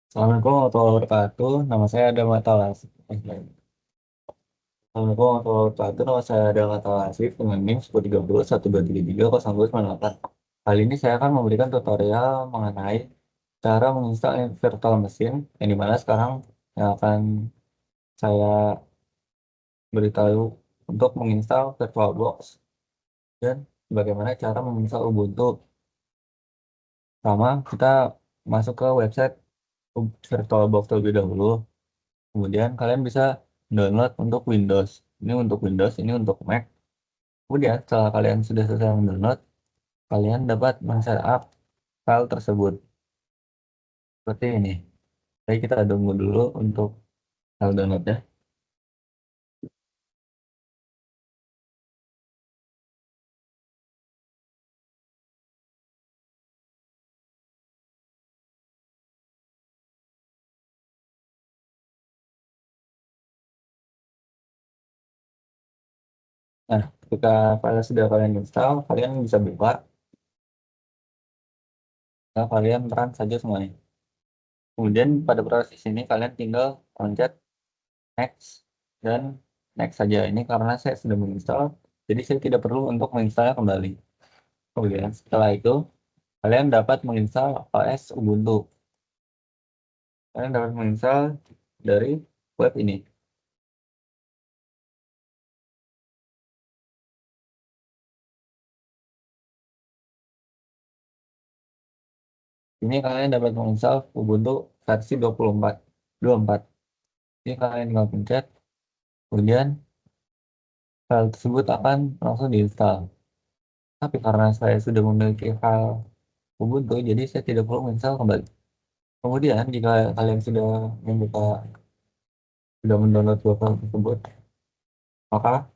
Assalamualaikum warahmatullahi wabarakatuh. Nama saya Adam Matalas. Assalamualaikum warahmatullahi wabarakatuh. Nama saya Adam Matalas dengan NIM 13013330298. Kali ini saya akan memberikan tutorial mengenai cara menginstal virtual mesin, yang dimana sekarang yang akan saya beritahu untuk menginstal VirtualBox dan bagaimana cara menginstal Ubuntu. Pertama, kita masuk ke website VirtualBox terlebih dahulu. Kemudian kalian bisa download untuk Windows. Ini untuk Windows, ini untuk Mac. Kemudian setelah kalian sudah selesai mendownload, kalian dapat men-setup file tersebut. Seperti ini. Jadi kita tunggu dulu untuk file downloadnya. Nah, ketika file sudah kalian install, kalian bisa buka. Nah, kalian run saja semuanya. Kemudian pada proses ini kalian tinggal pencet next dan next saja. Ini karena saya sudah menginstal, jadi saya tidak perlu untuk menginstalnya kembali. Kemudian setelah itu, kalian dapat menginstal OS Ubuntu. Kalian dapat menginstal dari web ini. Ini kalian dapat menginstal Ubuntu versi 24. Ini kalian tinggal pencet, kemudian file tersebut akan langsung diinstal. Tapi karena saya sudah memiliki file Ubuntu, jadi saya tidak perlu menginstal kembali. Kemudian jika kalian sudah mendownload dua file tersebut, maka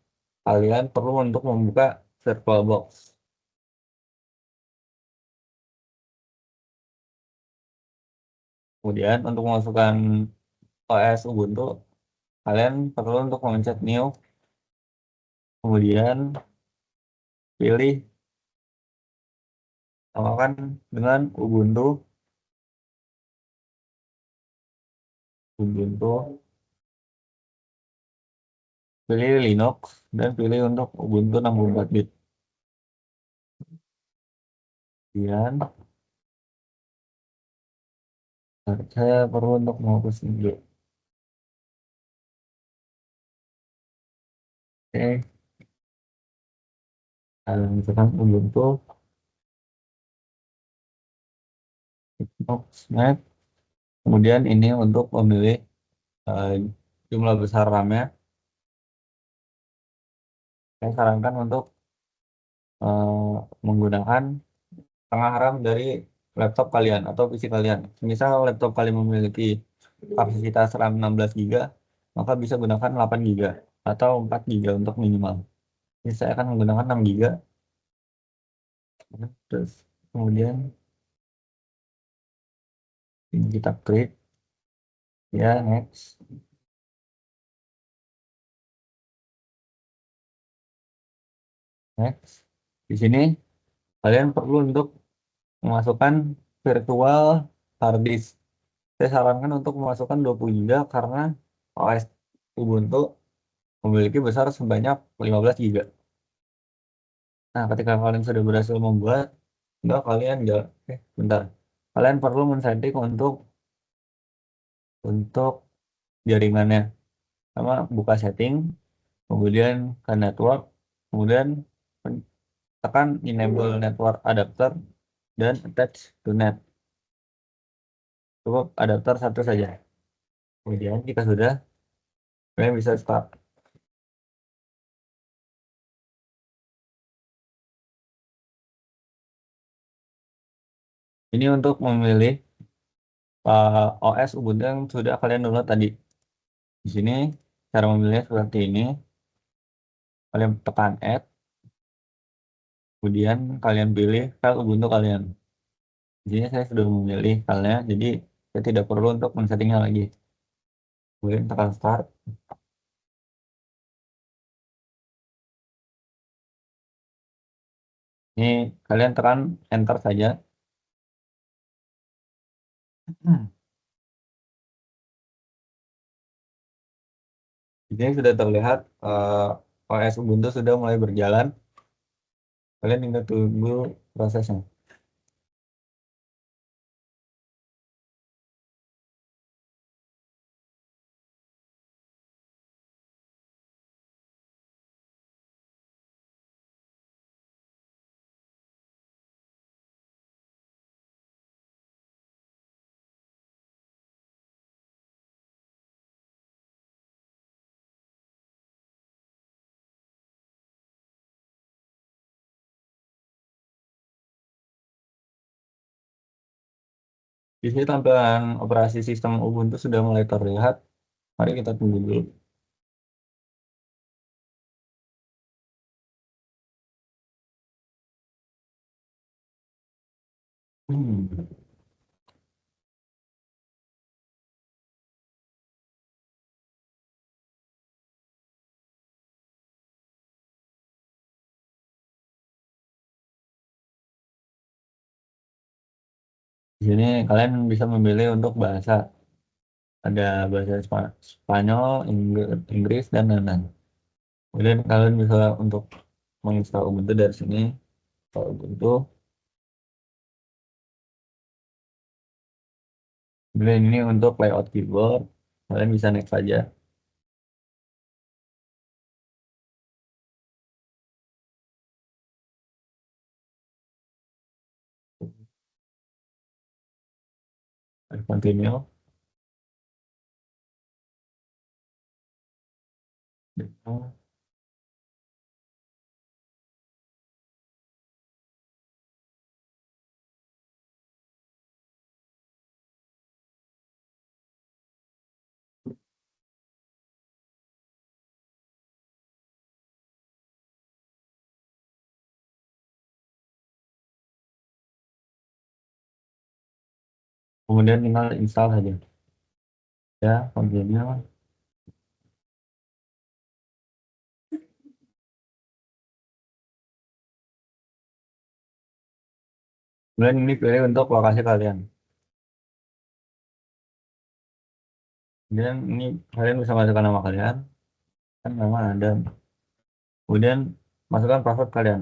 kalian perlu untuk membuka VirtualBox. Kemudian untuk memasukkan OS Ubuntu, kalian perlu untuk mencet new, kemudian pilih samakan dengan Ubuntu, pilih Linux, dan pilih untuk Ubuntu 64 bit. Kemudian saya perlu untuk menghapus ini dulu. Oke, kalian misalkan Ubuntu, Linux, Mac. Kemudian ini untuk memilih eh, jumlah besar RAM-nya. Saya sarankan untuk menggunakan tengah RAM dari laptop kalian atau PC kalian. Misal laptop kalian memiliki kapasitas RAM 16 GB, maka bisa gunakan 8 GB atau 4 GB untuk minimal. Ini saya akan menggunakan 6 GB. Terus kemudian ini kita klik ya, next. Next. Di sini kalian perlu untuk memasukkan virtual hard disk. Saya sarankan untuk memasukkan 20 GB karena OS Ubuntu memiliki besar sebanyak 15 GB. Nah, ketika kalian sudah berhasil membuat, enggak kalian enggak, bentar. Kalian perlu men-setting untuk jaringannya. Sama buka setting, kemudian ke network, kemudian tekan enable network adapter dan attach to net. Cukup adapter satu saja. Kemudian jika sudah, kalian bisa start. Ini untuk memilih OS Ubuntu yang sudah kalian download tadi. Di sini cara memilihnya seperti ini. Kalian tekan add, kemudian kalian pilih file Ubuntu kalian. Di sini saya sudah memilih filenya, jadi saya tidak perlu untuk men-settingnya lagi. Kemudian tekan start. Ini kalian tekan enter saja. Di sini sudah terlihat OS Ubuntu sudah mulai berjalan. Kalian tinggal tunggu prosesnya. Di sini tampilan operasi sistem Ubuntu sudah mulai terlihat. Mari kita tunggu dulu. Hmm. Di sini kalian bisa memilih untuk bahasa. Ada bahasa Spanyol, Inggris, dan lain-lain. Kemudian kalian bisa untuk menginstal Ubuntu dari sini. Kalau Ubuntu, kemudian ini untuk layout keyboard. Kalian bisa next saja. Continue. Kemudian tinggal install saja. Ya, continue. Kemudian ini pilih untuk lokasi kalian. Kemudian ini kalian bisa masukkan nama kalian. Kan nama ada. Kemudian masukkan password kalian.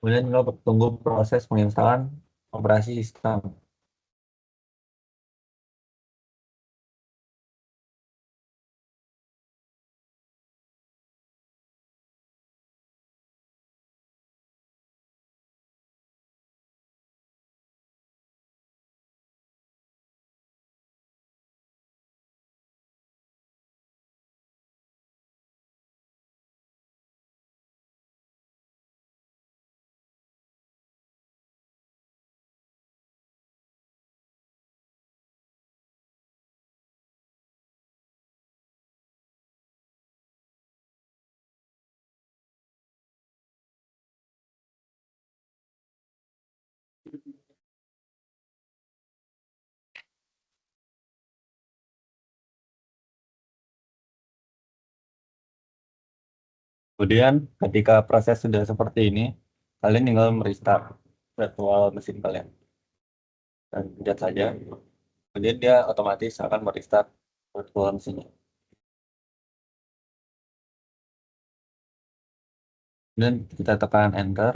Kemudian tinggal tunggu proses penginstalan operasi sistem. Kemudian ketika proses sudah seperti ini, kalian tinggal merestart virtual mesin kalian. Dan pencet saja. Kemudian dia otomatis akan merestart virtual mesinnya. Dan kita tekan enter.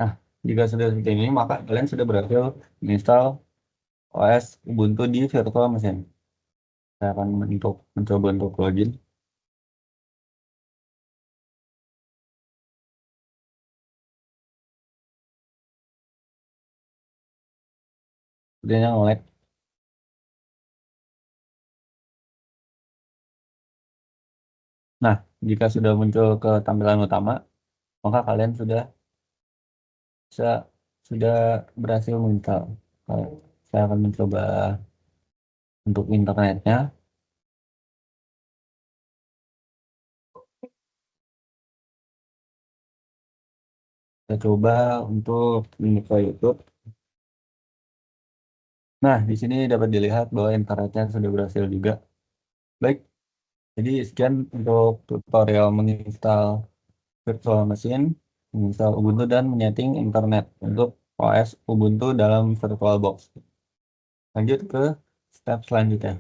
Nah, jika sudah seperti ini, maka kalian sudah berhasil menginstal OS Ubuntu di virtual mesin. Saya akan mencoba untuk login. sepertinya nge-lag. Nah, jika sudah muncul ke tampilan utama, maka kalian bisa sudah berhasil menginstal. Saya akan mencoba untuk internetnya. Saya coba untuk membuka YouTube. Nah, di sini dapat dilihat bahwa internetnya sudah berhasil juga. Baik, jadi sekian untuk tutorial menginstal virtual machine, menginstal Ubuntu dan menyeting internet untuk OS Ubuntu dalam VirtualBox. Lanjut ke step selanjutnya.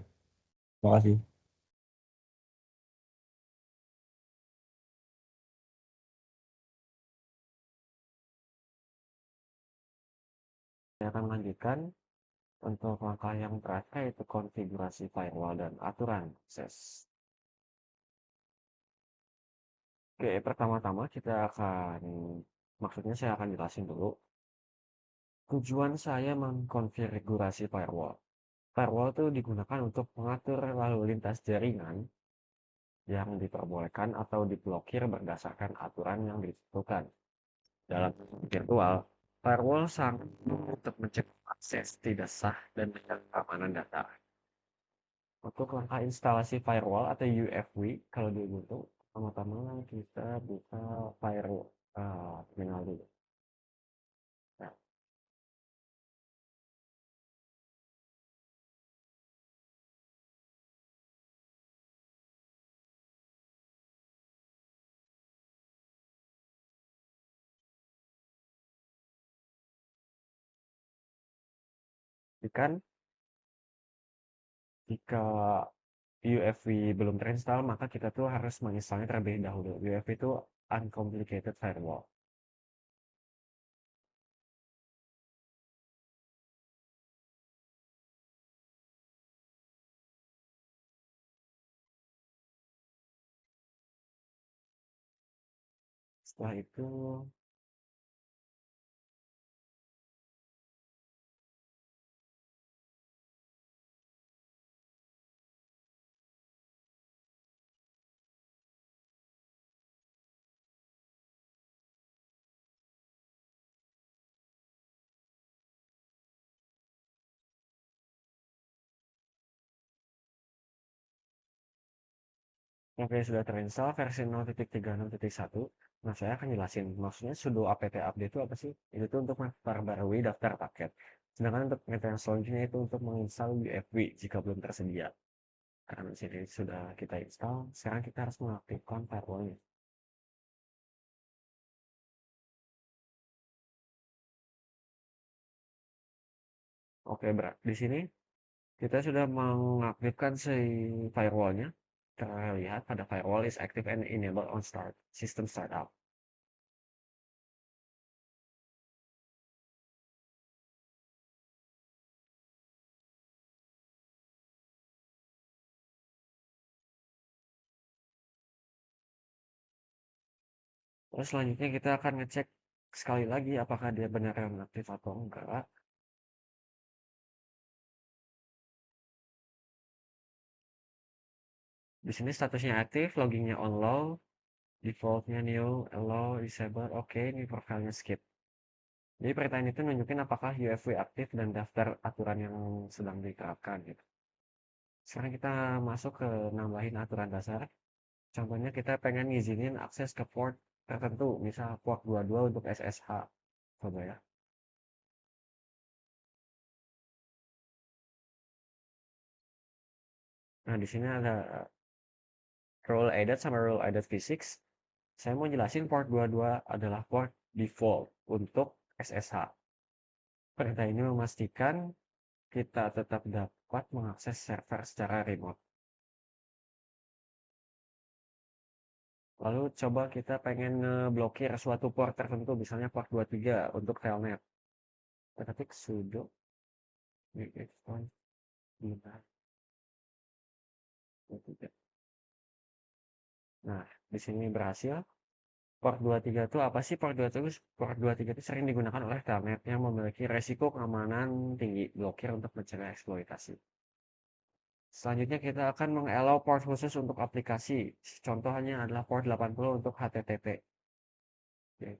Terima kasih. Saya akan lanjutkan untuk langkah yang terakhir yaitu konfigurasi firewall dan aturan akses. Oke, pertama-tama maksudnya saya akan jelasin dulu. Tujuan saya mengkonfigurasi firewall. Firewall itu digunakan untuk mengatur lalu lintas jaringan yang diperbolehkan atau diblokir berdasarkan aturan yang ditentukan. Dalam virtual, firewall sangat untuk mencegah akses tidak sah dan menjaga keamanan data. Untuk langkah instalasi firewall atau UFW, kalau di Ubuntu, pertama-tama kita buka firewall terminal dulu. Nah, kan jika UFW belum terinstall, maka kita tuh harus menginstalnya terlebih dahulu. UFW itu Uncomplicated Firewall. Setelah itu, oke, sudah terinstall versi 0.36.1. Nah, saya akan jelasin. Maksudnya sudo apt update itu apa sih? Itu tuh untuk memperbarui daftar paket. Sedangkan untuk metode yang selanjutnya itu untuk menginstal UFW jika belum tersedia. Karena di sini sudah kita install, sekarang kita harus mengaktifkan firewall-nya. Oke, di sini kita sudah mengaktifkan si firewall-nya. Terlihat pada firewall is active and enabled on start system startup. Terus selanjutnya kita akan ngecek sekali lagi apakah dia benar-benar aktif atau enggak. Di sini statusnya aktif, loggingnya on low, defaultnya new, allow, disable, oke, ini profilnya skip. Jadi pertanyaan itu nunjukin apakah UFW aktif dan daftar aturan yang sedang diterapkan gitu. Sekarang kita masuk ke nambahin aturan dasar. Contohnya kita pengen ngizinin akses ke port tertentu, misal port 22 untuk SSH. Coba ya. Nah, di sini ada role added sama role added physics. Saya mau jelasin port 22 adalah port default untuk SSH. Perintah ini memastikan kita tetap dapat mengakses server secara remote. Lalu coba kita pengen ngeblokir suatu port tertentu, misalnya port 23 untuk telnet. Kita ketik sudo exploit 23. Nah, di sini berhasil. Port 23 itu apa sih? Port 23 itu sering digunakan oleh telnet yang memiliki resiko keamanan tinggi, blokir untuk mencegah eksploitasi. Selanjutnya kita akan mengallow port khusus untuk aplikasi. Contohnya adalah port 80 untuk HTTP. Oke.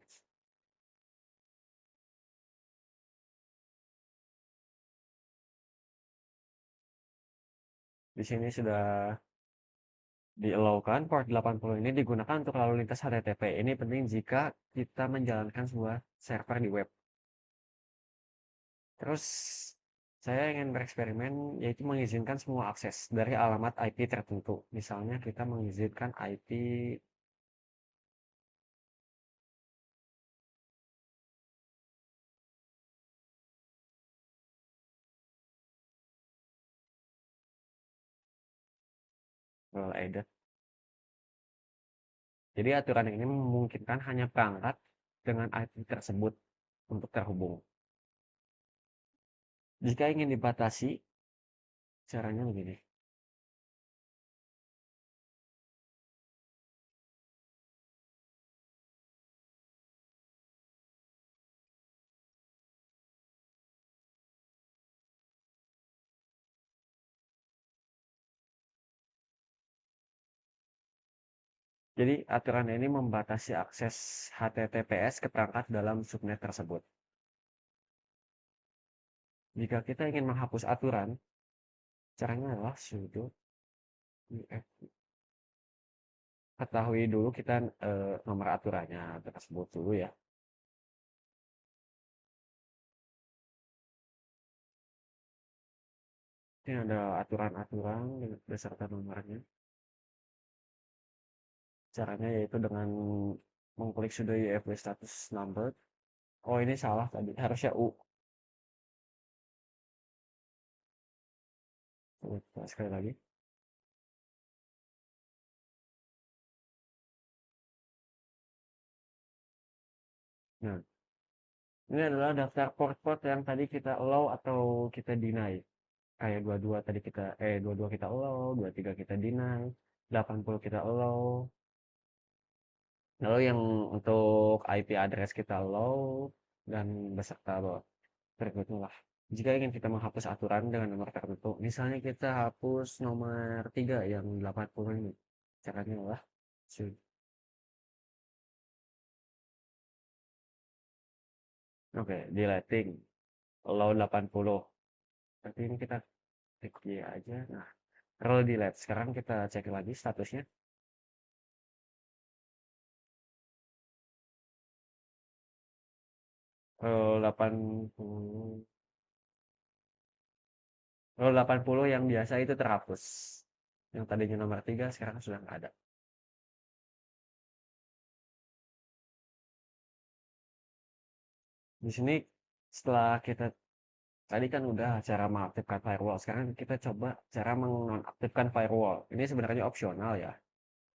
Di sini sudah di-allow-kan port 80 ini digunakan untuk lalu lintas HTTP. Ini penting jika kita menjalankan sebuah server di web. Terus saya ingin bereksperimen yaitu mengizinkan semua akses dari alamat IP tertentu. Misalnya kita mengizinkan IP edit. Jadi aturan ini memungkinkan hanya perangkat dengan IP tersebut untuk terhubung. Jika ingin dibatasi, caranya begini. Jadi aturan ini membatasi akses HTTPS ke perangkat dalam subnet tersebut. Jika kita ingin menghapus aturan, caranya adalah sudo ketahui dulu kita nomor aturannya tersebut dulu ya. Ini ada aturan-aturan beserta nomornya. Caranya yaitu dengan mengklik sudo UEFI status number. Oh ini salah tadi, harusnya U. Coba sekali lagi. Nah, ini adalah daftar port-port yang tadi kita allow atau kita deny. Kayak 22 tadi kita 22 kita allow, 23 kita deny, 80 kita allow. Lalu yang untuk IP address kita allow dan beserta berikutnya lah. Jika ingin kita menghapus aturan dengan nomor tertentu, misalnya kita hapus nomor 3 yang 80 ini. Caranya adalah oke, deleting allow 80. Berarti ini kita klik Y aja. Nah, kalau delete, sekarang kita cek lagi statusnya. 80 80 yang biasa itu terhapus. Yang tadinya nomor 3 sekarang sudah nggak ada. Di sini setelah kita tadi kan udah cara mengaktifkan firewall. Sekarang kita coba cara menonaktifkan firewall. Ini sebenarnya opsional ya.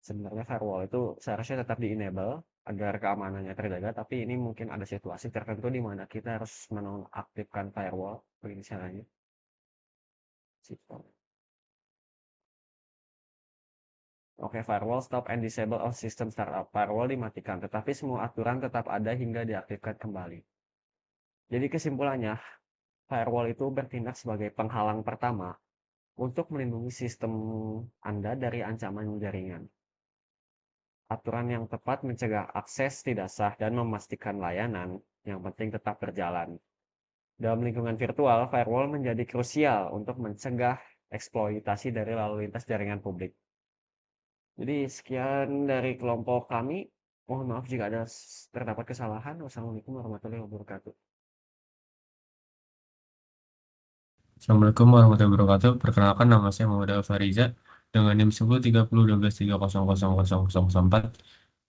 Sebenarnya firewall itu seharusnya tetap di-enable agar keamanannya terjaga, tapi ini mungkin ada situasi tertentu di mana kita harus menonaktifkan firewall. Begini caranya. Oke, firewall stop and disable all system startup. Firewall dimatikan, tetapi semua aturan tetap ada hingga diaktifkan kembali. Jadi kesimpulannya, firewall itu bertindak sebagai penghalang pertama untuk melindungi sistem Anda dari ancaman jaringan. Aturan yang tepat mencegah akses tidak sah dan memastikan layanan yang penting tetap berjalan. Dalam lingkungan virtual, firewall menjadi krusial untuk mencegah eksploitasi dari lalu lintas jaringan publik. Jadi sekian dari kelompok kami. Mohon maaf jika ada terdapat kesalahan. Wassalamualaikum warahmatullahi wabarakatuh. Assalamualaikum warahmatullahi wabarakatuh. Perkenalkan nama saya Muhammad Alfariza dengan NIM 103012300004.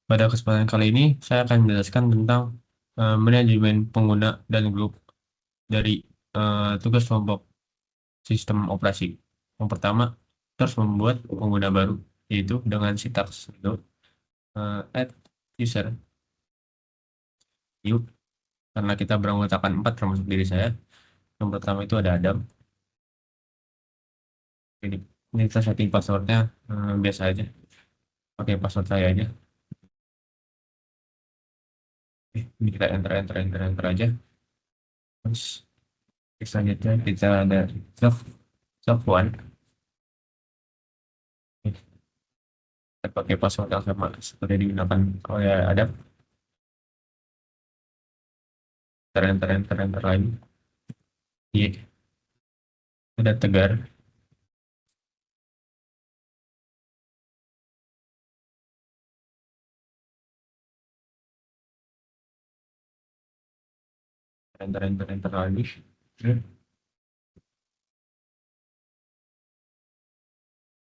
Pada kesempatan kali ini saya akan menjelaskan tentang manajemen pengguna dan grup dari tugas kelompok sistem operasi. Yang pertama, terus membuat pengguna baru, yaitu dengan sintaks sudo add user new, karena kita beranggotakan 4 termasuk diri saya. Yang pertama itu ada Adam. Ini kita setting passwordnya biasa aja, pakai password saya aja. Ini kita enter aja. Terus selanjutnya kita ada soft soft one. Kita pakai password yang sama seperti digunakan oleh Adam. Enter lagi. Iya, udah tegar. Enter lagi.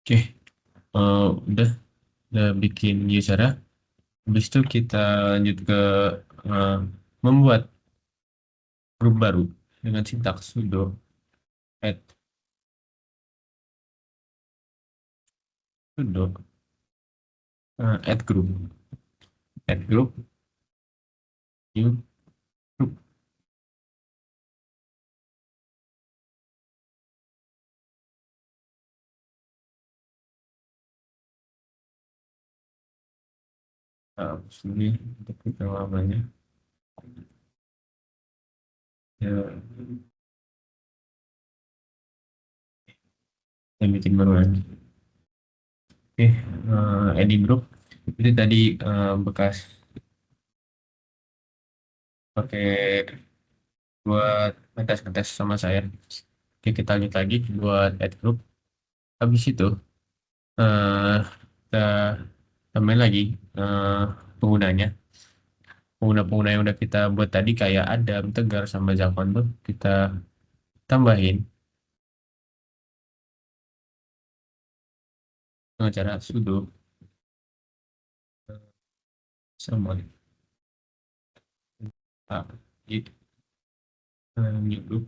Oke, udah bikin user. Habis itu kita lanjut ke eh, membuat grup baru dengan sintaks sudo add sudo add group new group. Nah, sini untuk kita namanya ya, yang bikin baru lagi. Oke, adding group itu tadi bekas pakai buat ngetes-ngetes sama saya. Oke, kita lanjut lagi buat add group. Habis itu eh kita tambahin lagi eh, penggunanya. Pengguna-pengguna yang udah kita buat tadi kayak Adam, Tegar, sama Zakon tuh kita tambahin dengan cara sudo sama gitu new group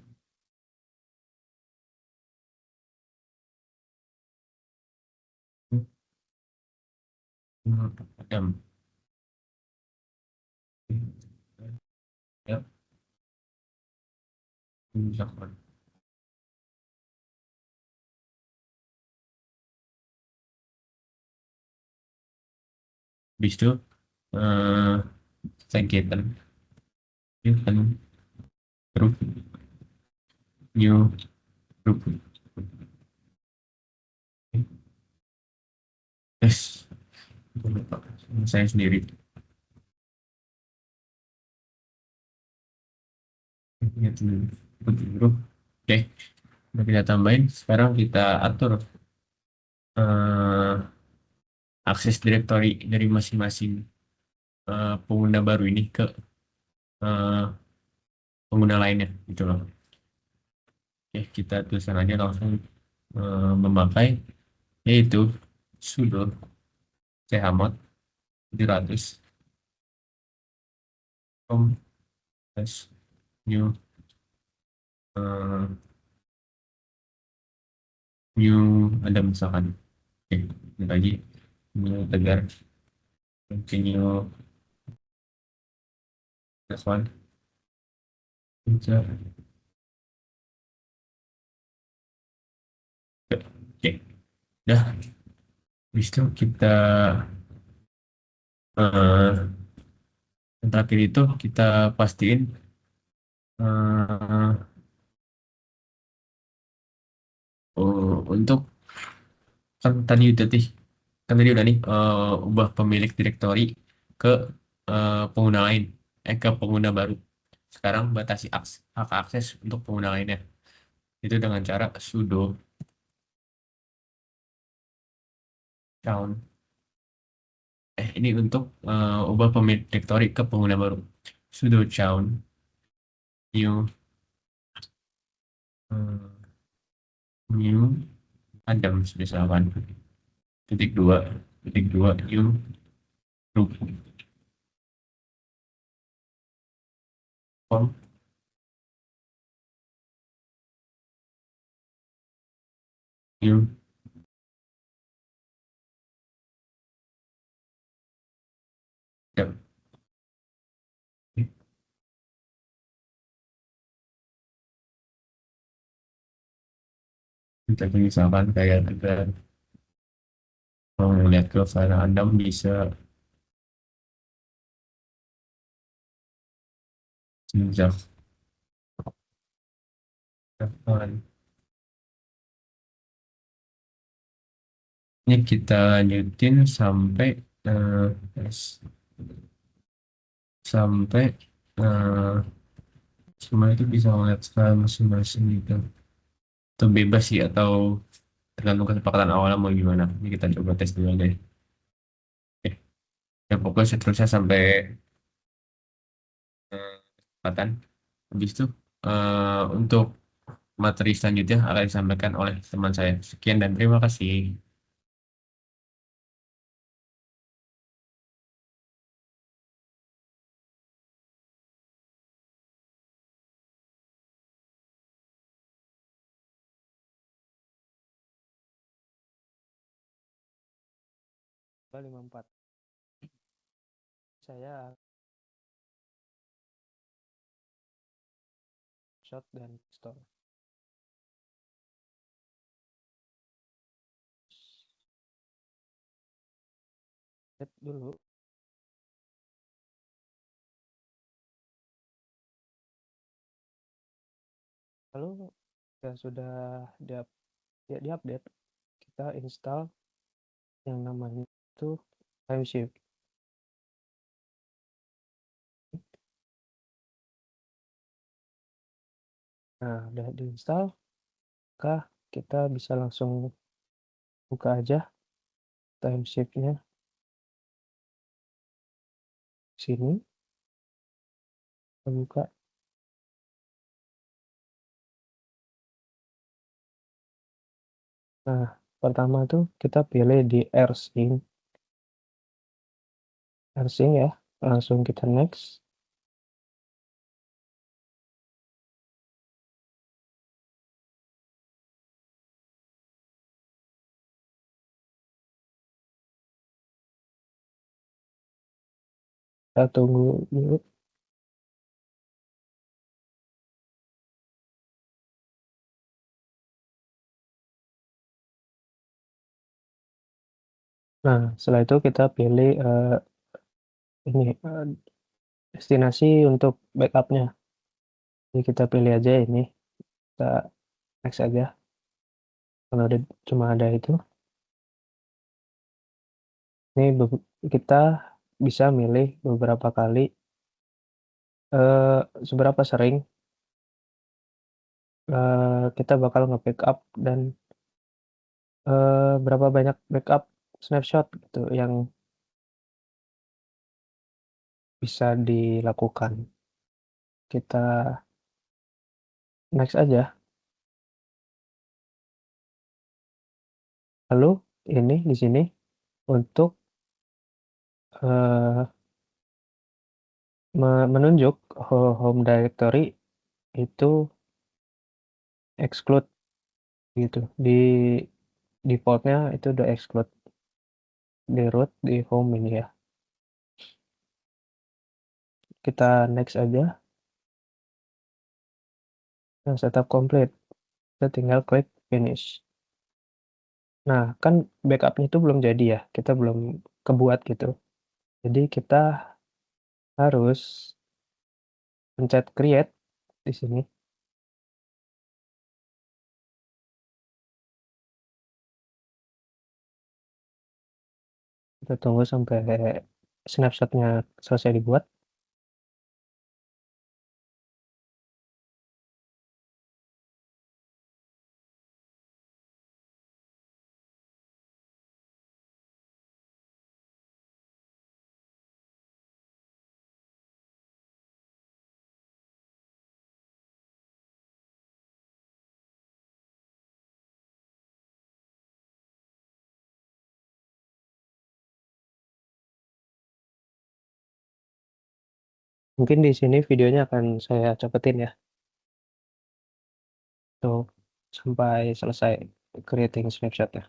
Adam ya Zakon. Habis itu eh sengketan kan group new group. Yes, saya sendiri. Gitu. Grup. Oke, udah kita tambahin. Sekarang kita atur eh, akses directory dari masing-masing pengguna baru ini ke eh, pengguna lainnya gitu loh. Oke, kita tuliskan aja langsung memakai yaitu sudo chmod 700 com slash new eh, new ada misalkan. Oke, ini lagi new tegar continue this one. Bisa. Oke, dah. Habis itu kita eh, yang terakhir itu kita pastiin eh, untuk kan tadi udah nih ubah pemilik direktori ke pengguna lain, ke pengguna baru. Sekarang batasi hak akses untuk pengguna lainnya. Itu dengan cara sudo chown. Ini untuk ubah pemilik direktori ke pengguna baru. Sudo chown new eh, new Adam misalkan titik dua new group form new. Ya, kita misalkan kayak kita mau melihat ke file Adam bisa Sejak kapan? Ini kita lanjutin sampai eh, sampai eh, semua itu bisa melihat file masing-masing gitu. Atau bebas sih atau tergantung kesepakatan awalnya mau gimana. Ini kita coba tes dulu deh. Oke. Ya pokoknya seterusnya sampai kesepakatan. Habis itu untuk materi selanjutnya akan disampaikan oleh teman saya. Sekian dan terima kasih. Lima empat. Saya shot dan store. Lihat dulu. Lalu ya sudah diupdate, kita install yang namanya itu timeshift. Nah, udah diinstal, maka kita bisa langsung buka aja timeshift-nya sini. Kita buka. Nah, pertama tuh kita pilih di AirSync ya. Langsung kita next. Kita tunggu dulu. Nah, setelah itu kita pilih ini destinasi untuk backupnya. Jadi kita pilih aja ini, kita next aja. Kalau cuma ada itu, ini kita bisa milih beberapa kali seberapa sering kita bakal nge-backup dan berapa banyak backup snapshot gitu yang bisa dilakukan. Kita next aja. Lalu ini di sini untuk menunjuk home directory itu exclude gitu. Di defaultnya itu udah exclude di root di home ini ya. Kita next aja. Nah, setup complete. Kita tinggal klik finish. Nah, kan backupnya itu belum jadi ya. Kita belum kebuat gitu. Jadi kita harus pencet create di sini. Kita tunggu sampai snapshotnya selesai dibuat. Mungkin di sini videonya akan saya copetin ya. Tuh, sampai selesai creating snapshotnya.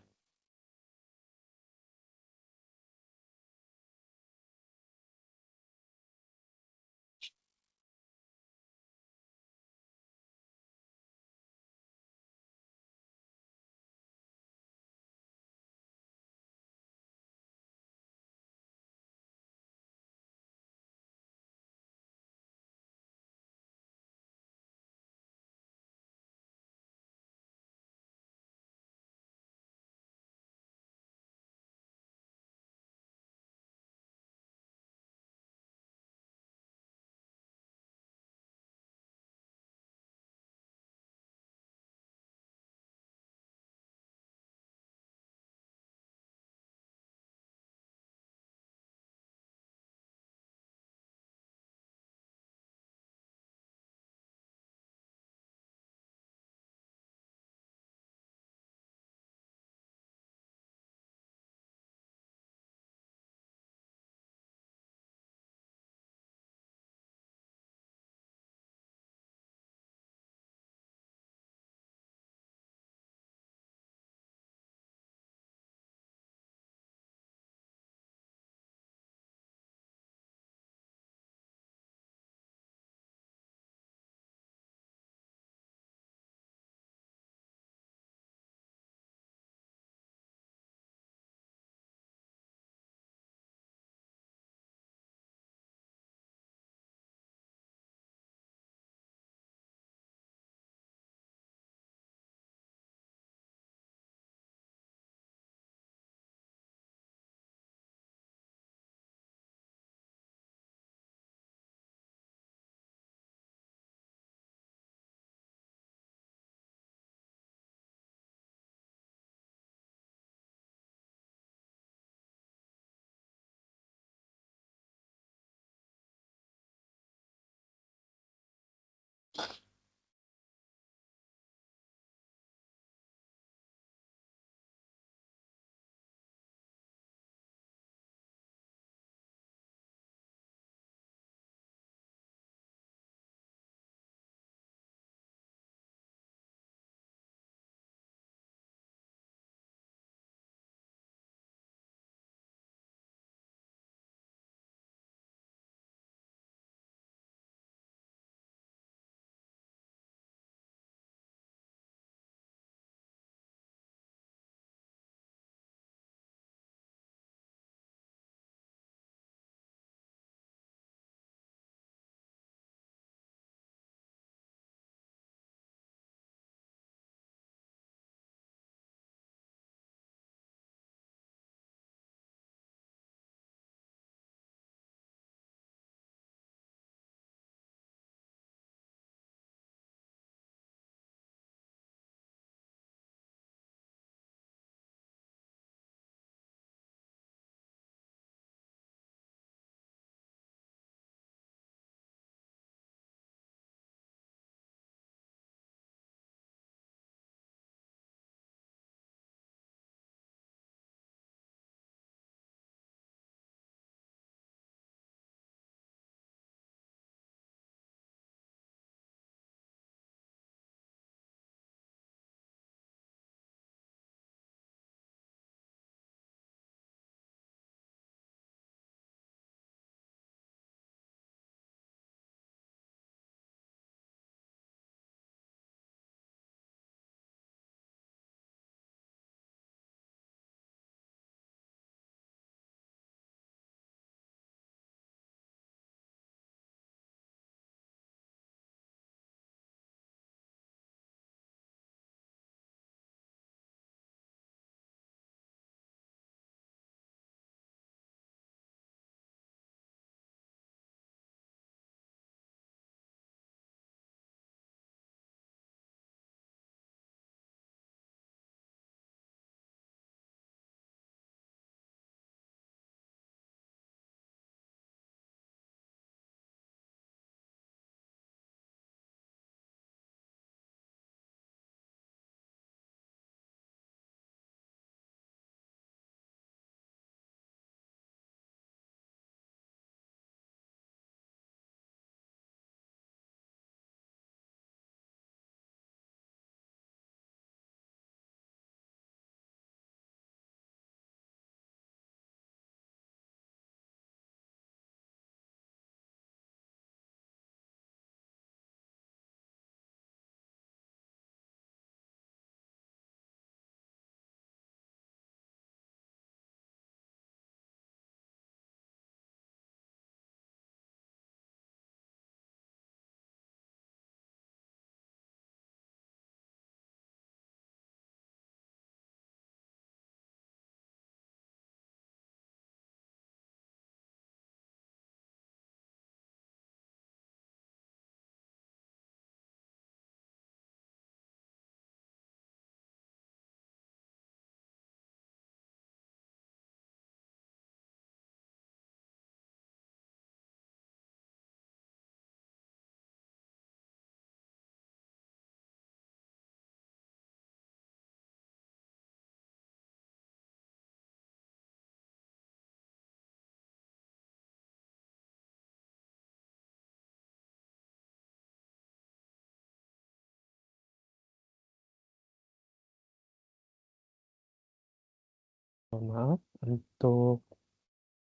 mohon maaf untuk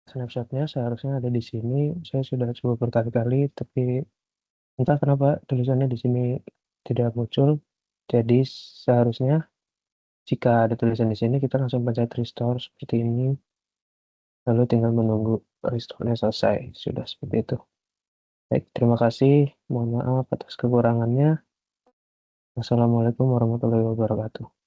snapshot-nya seharusnya ada di sini. Saya sudah coba berkali-kali, tapi entah kenapa tulisannya di sini tidak muncul. Jadi seharusnya jika ada tulisan di sini kita langsung pencet restore seperti ini. Lalu tinggal menunggu restore-nya selesai. Sudah seperti itu. Baik, terima kasih. Mohon maaf atas kekurangannya. Wassalamualaikum warahmatullahi wabarakatuh.